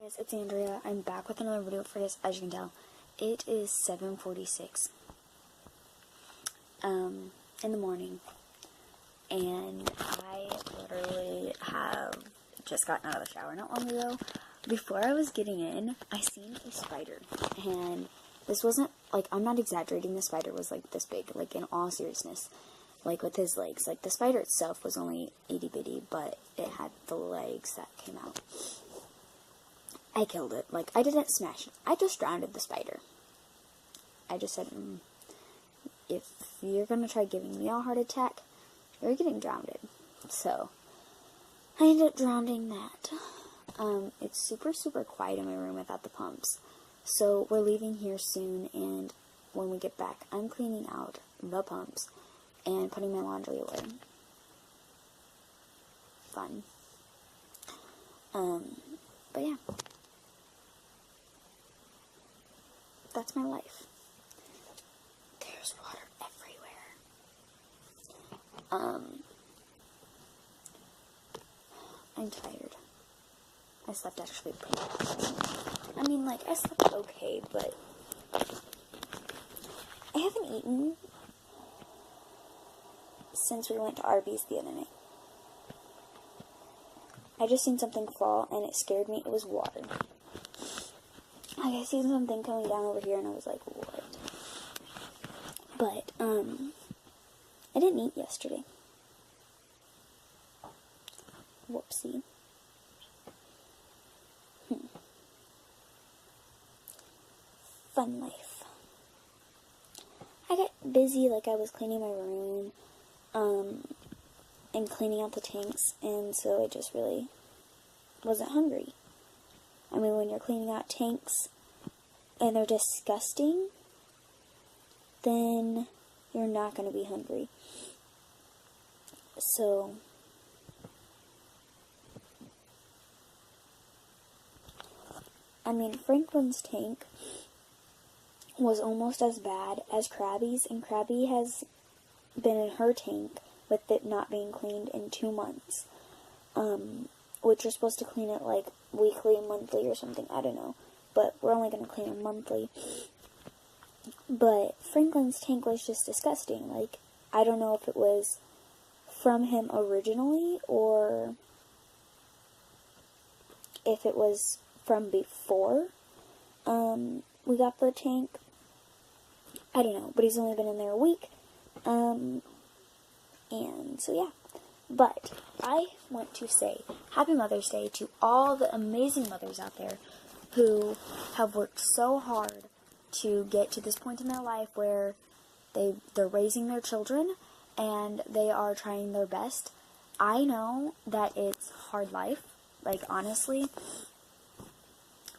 Guys, it's Andrea. I'm back with another video for this. As you can tell, it is 7:46 in the morning, and I literally have just gotten out of the shower not long ago. Before I was getting in, I seen a spider, and this wasn't, like, I'm not exaggerating, the spider was like this big, like, in all seriousness, like with his legs. Like, the spider itself was only itty bitty, but it had the legs that came out. I killed it. Like, I didn't smash it. I just drowned the spider. I just said, if you're going to try giving me a heart attack, you're getting drowned. So, I ended up drowning that. It's super, super quiet in my room without the pumps. So, we're leaving here soon, and when we get back, I'm cleaning out the pumps and putting my laundry away. Fun. But yeah. That's my life. There's water everywhere. I'm tired. I slept actually pretty well. I mean, like, I slept okay, but I haven't eaten since we went to Arby's the other night. I just seen something fall, and it scared me. It was water. Like, I seen something coming down over here, and I was like, what? But, I didn't eat yesterday. Whoopsie. Fun life. I got busy, like, I was cleaning my room, and cleaning out the tanks, and so I just really wasn't hungry. I mean, when you're cleaning out tanks and they're disgusting, then you're not going to be hungry. So, I mean, Franklin's tank was almost as bad as Krabby's, and Krabby has been in her tank with it not being cleaned in 2 months. Which you're supposed to clean it, like, weekly, monthly, or something, I don't know. But we're only going to clean it monthly. But Franklin's tank was just disgusting. Like, I don't know if it was from him originally, or if it was from before we got the tank. I don't know, but he's only been in there a week. And so, yeah. But I want to say Happy Mother's Day to all the amazing mothers out there who have worked so hard to get to this point in their life where they're raising their children and they are trying their best. I know that it's hard life. Like, honestly,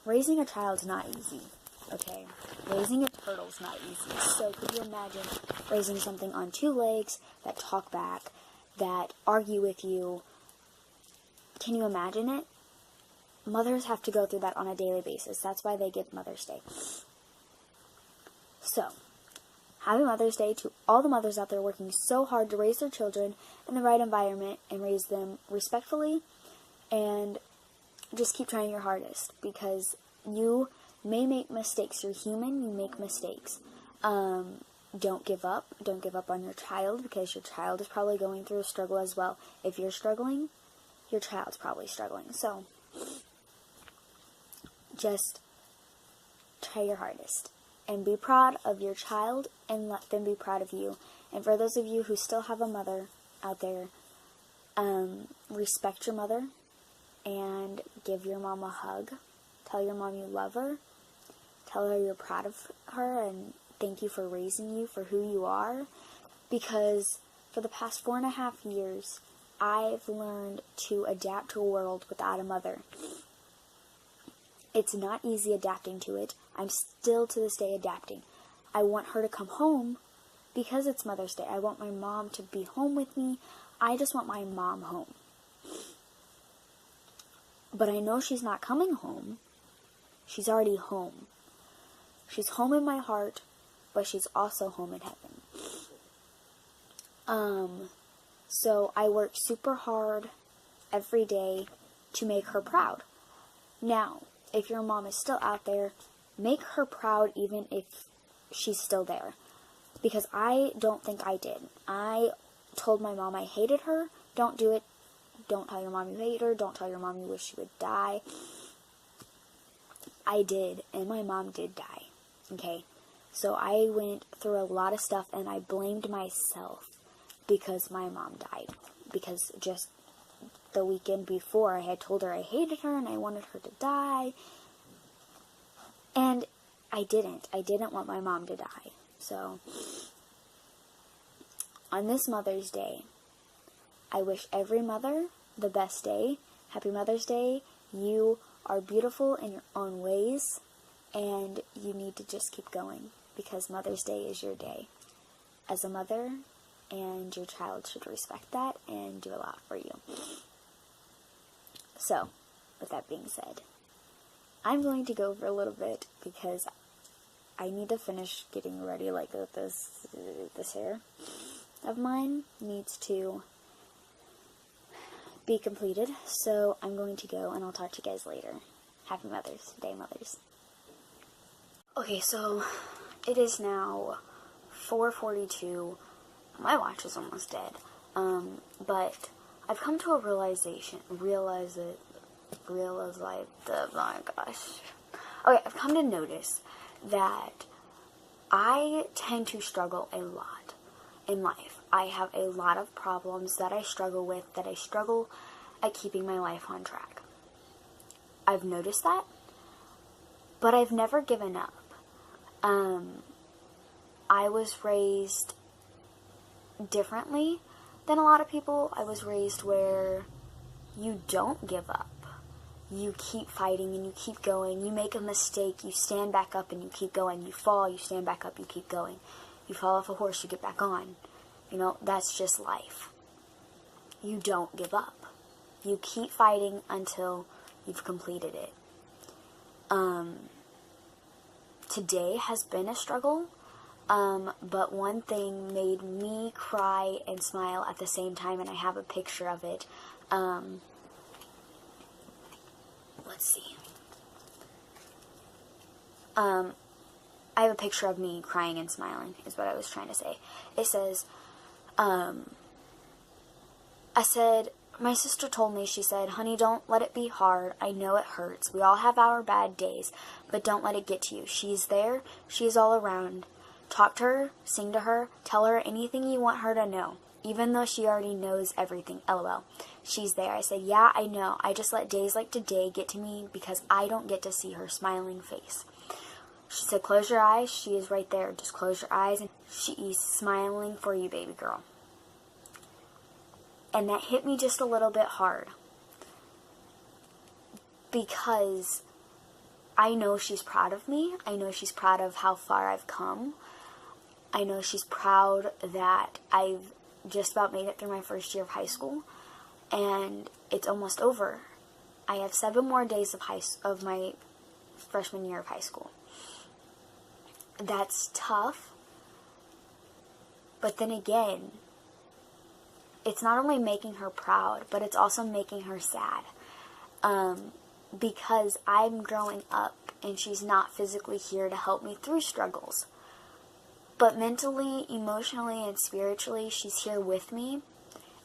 raising a child's not easy, okay? Raising a turtle's not easy. So could you imagine raising something on 2 legs that talk back, that argue with you? Can you imagine it? Mothers have to go through that on a daily basis. That's why they get Mother's Day. So, Happy Mother's Day to all the mothers out there working so hard to raise their children in the right environment and raise them respectfully, and just keep trying your hardest, because you may make mistakes. You're human, you make mistakes. Don't give up. Don't give up on your child, because your child is probably going through a struggle as well. If you're struggling, your child's probably struggling. So, just try your hardest. And be proud of your child, and let them be proud of you. And for those of you who still have a mother out there, respect your mother, and give your mom a hug. Tell your mom you love her. Tell her you're proud of her, and thank you for raising you for who you are, because for the past 4.5 years, I've learned to adapt to a world without a mother. It's not easy adapting to it. I'm still to this day adapting. I want her to come home because it's Mother's Day. I want my mom to be home with me. I just want my mom home. But I know she's not coming home. She's already home. She's home in my heart, but she's also home in heaven. So I work super hard every day to make her proud. Now, if your mom is still out there, make her proud even if she's still there. Because I don't think I did. I told my mom I hated her. Don't do it. Don't tell your mom you hate her. Don't tell your mom you wish she would die. I did, and my mom did die. Okay? So I went through a lot of stuff, and I blamed myself because my mom died. Because just the weekend before, I had told her I hated her and I wanted her to die. And I didn't. I didn't want my mom to die. So, on this Mother's Day, I wish every mother the best day. Happy Mother's Day. You are beautiful in your own ways, and you need to just keep going, because Mother's Day is your day as a mother, and your child should respect that and do a lot for you. So, with that being said, I'm going to go for a little bit because I need to finish getting ready. Like this hair of mine needs to be completed. So I'm going to go, and I'll talk to you guys later. Happy Mother's Day, mothers. Okay, so it is now 4:42. My watch is almost dead. But I've come to a realization. Oh my gosh. Okay, I've come to notice that I tend to struggle a lot in life. I have a lot of problems that I struggle with, that I struggle at keeping my life on track. I've noticed that, but I've never given up. I was raised differently than a lot of people. I was raised where you don't give up. You keep fighting and you keep going. You make a mistake, you stand back up and you keep going. You fall, you stand back up, you keep going. You fall off a horse, you get back on. You know, that's just life. You don't give up. You keep fighting until you've completed it. Today has been a struggle, but one thing made me cry and smile at the same time, and I have a picture of it. Let's see. I have a picture of me crying and smiling, is what I was trying to say. It says, I said, my sister told me, she said, honey, don't let it be hard. I know it hurts. We all have our bad days, but don't let it get to you. She's there. She's all around. Talk to her, sing to her, tell her anything you want her to know, even though she already knows everything. LOL. She's there. I said, yeah, I know. I just let days like today get to me because I don't get to see her smiling face. She said, close your eyes. She is right there. Just close your eyes. And she is smiling for you, baby girl. And that hit me just a little bit hard, because I know she's proud of me. I know she's proud of how far I've come. I know she's proud that I've just about made it through my first year of high school, and it's almost over. I have 7 more days of my freshman year of high school. That's tough, but then again, it's not only making her proud, but it's also making her sad, because I'm growing up and she's not physically here to help me through struggles. But mentally, emotionally, and spiritually, she's here with me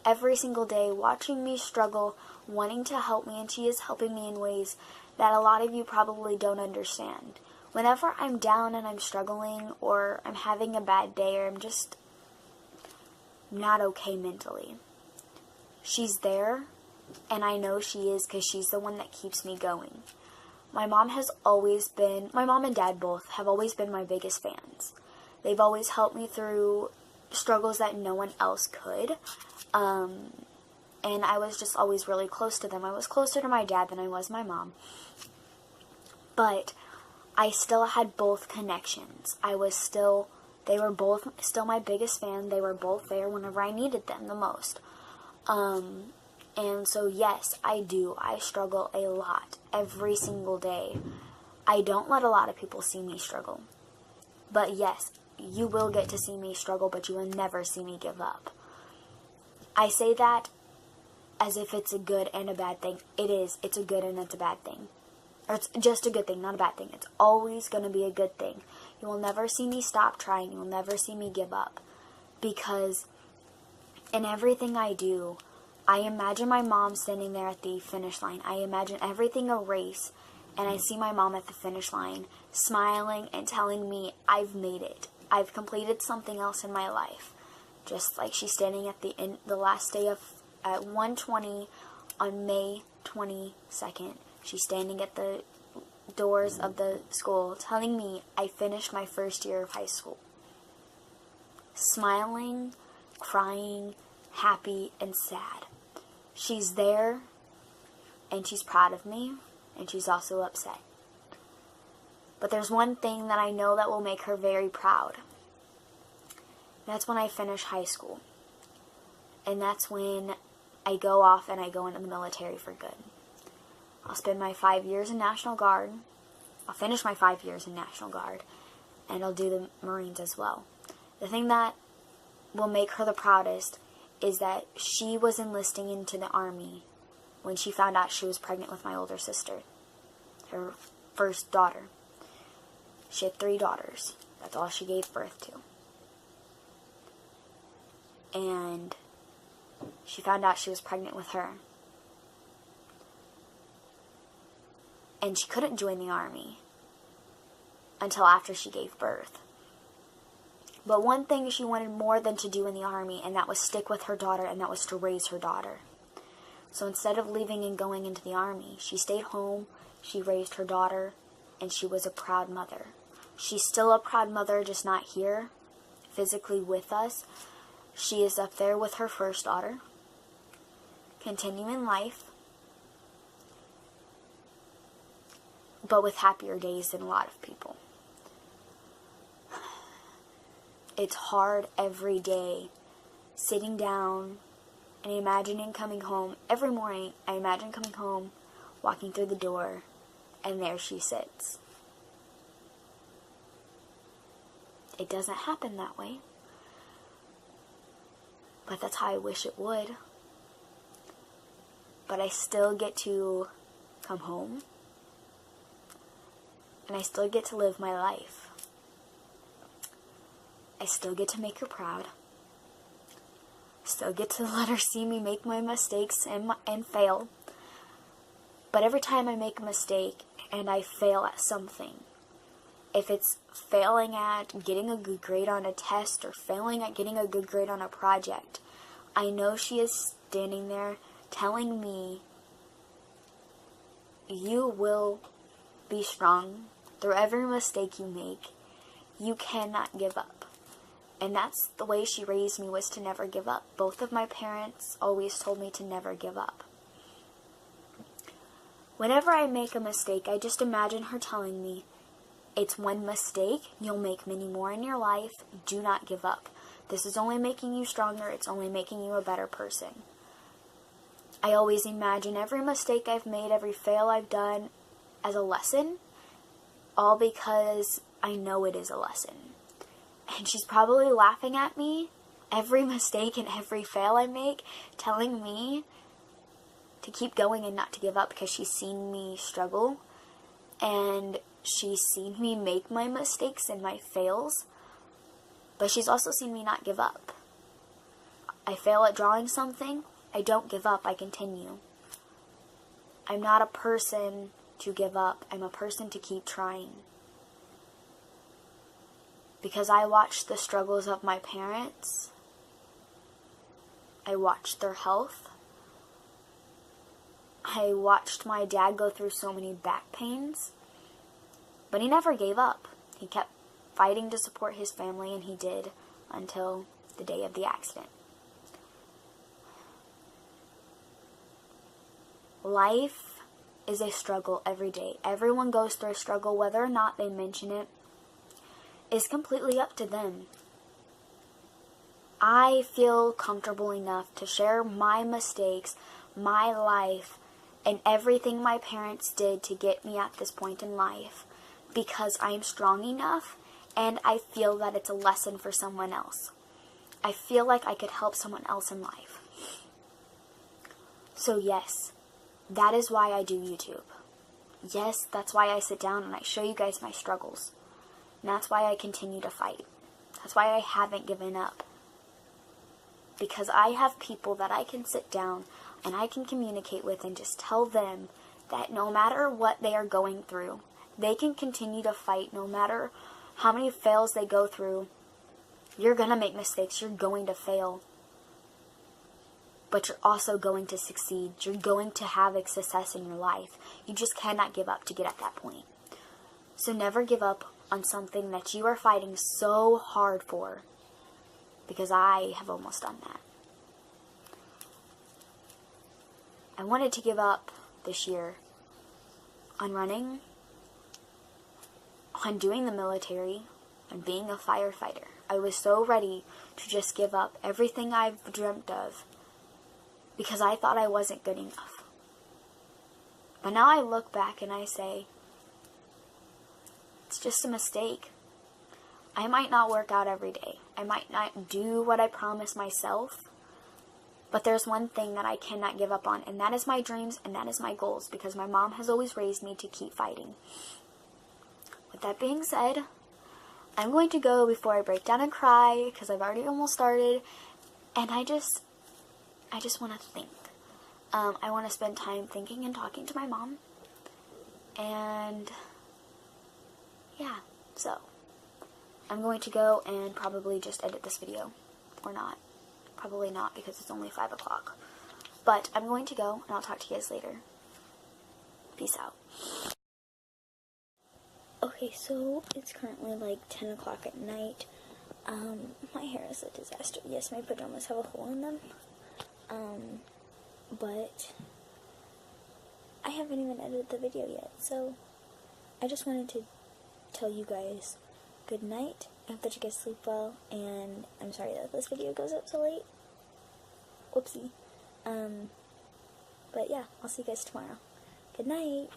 every single day, watching me struggle, wanting to help me, and she is helping me in ways that a lot of you probably don't understand. Whenever I'm down and I'm struggling, or I'm having a bad day, or I'm just not okay mentally, she's there, and I know she is, because she's the one that keeps me going. My mom and dad both have always been my biggest fans. They've always helped me through struggles that no one else could, and I was just always really close to them. I was closer to my dad than I was my mom, but I still had both connections. They were both still my biggest fan. They were both there whenever I needed them the most. And so yes, I do. I struggle a lot every single day. I don't let a lot of people see me struggle. But yes, you will get to see me struggle, but you will never see me give up. I say that as if it's a good and a bad thing. It is. It's a good and it's a bad thing. Or it's just a good thing, not a bad thing. It's always going to be a good thing. You will never see me stop trying. You will never see me give up. Because in everything I do, I imagine my mom standing there at the finish line. I imagine everything a race. And I see my mom at the finish line, smiling and telling me I've made it. I've completed something else in my life. Just like she's standing at the last day at 1:20 on May 22nd. She's standing at the doors of the school telling me I finished my first year of high school. Smiling, crying, happy, and sad. She's there, and she's proud of me, and she's also upset. But there's one thing that I know that will make her very proud. That's when I finish high school. And that's when I go off and I go into the military for good. I'll spend my 5 years in National Guard. I'll finish my 5 years in National Guard. And I'll do the Marines as well. The thing that will make her the proudest is that she was enlisting into the Army when she found out she was pregnant with my older sister. Her first daughter. She had 3 daughters. That's all she gave birth to. And she found out she was pregnant with her. And she couldn't join the Army until after she gave birth. But one thing she wanted more than to do in the Army, and that was stick with her daughter, and that was to raise her daughter. So instead of leaving and going into the Army, she stayed home, she raised her daughter, and she was a proud mother. She's still a proud mother, just not here, physically with us. She is up there with her first daughter, continuing life, but with happier days than a lot of people. It's hard every day, sitting down and imagining coming home. Every morning, I imagine coming home, walking through the door, and there she sits. It doesn't happen that way. But that's how I wish it would. But I still get to come home. And I still get to live my life. I still get to make her proud. Still get to let her see me make my mistakes and fail. But every time I make a mistake and I fail at something, if it's failing at getting a good grade on a test or failing at getting a good grade on a project, I know she is standing there telling me, you will be strong through every mistake you make. You cannot give up. And that's the way she raised me, was to never give up. Both of my parents always told me to never give up. Whenever I make a mistake, I just imagine her telling me, it's one mistake, you'll make many more in your life, do not give up. This is only making you stronger, it's only making you a better person. I always imagine every mistake I've made, every fail I've done as a lesson, all because I know it is a lesson. And she's probably laughing at me, every mistake and every fail I make, telling me to keep going and not to give up, because she's seen me struggle, and she's seen me make my mistakes and my fails, but she's also seen me not give up. I fail at drawing something, I don't give up, I continue. I'm not a person to give up, I'm a person to keep trying. Because I watched the struggles of my parents, I watched their health, I watched my dad go through so many back pains, but he never gave up. He kept fighting to support his family, and he did until the day of the accident. Life is a struggle every day. Everyone goes through a struggle, whether or not they mention it is completely up to them. I feel comfortable enough to share my mistakes, my life, and everything my parents did to get me at this point in life, because I'm strong enough, and I feel that it's a lesson for someone else. I feel like I could help someone else in life. So yes, that is why I do YouTube. Yes, that's why I sit down and I show you guys my struggles. And that's why I continue to fight. That's why I haven't given up. Because I have people that I can sit down and I can communicate with and just tell them that no matter what they are going through, they can continue to fight no matter how many fails they go through. You're going to make mistakes. You're going to fail. But you're also going to succeed. You're going to have a success in your life. You just cannot give up to get at that point. So never give up on something that you are fighting so hard for. Because I have almost done that. I wanted to give up this year on running, on doing the military, on being a firefighter. I was so ready to just give up everything I've dreamt of because I thought I wasn't good enough. But now I look back and I say, it's just a mistake. I might not work out every day. I might not do what I promised myself. But there's one thing that I cannot give up on, and that is my dreams and that is my goals, because my mom has always raised me to keep fighting. With that being said, I'm going to go before I break down and cry, because I've already almost started, and I just want to think. I want to spend time thinking and talking to my mom, and yeah, so I'm going to go and probably just edit this video, or not. Probably not, because it's only 5 o'clock. But I'm going to go, and I'll talk to you guys later. Peace out. Okay, so it's currently like 10 o'clock at night. My hair is a disaster. Yes, my pajamas have a hole in them. But I haven't even edited the video yet, so I just wanted to tell you guys good night. I hope that you guys sleep well, and I'm sorry that this video goes up so late. Whoopsie. But yeah, I'll see you guys tomorrow. Good night.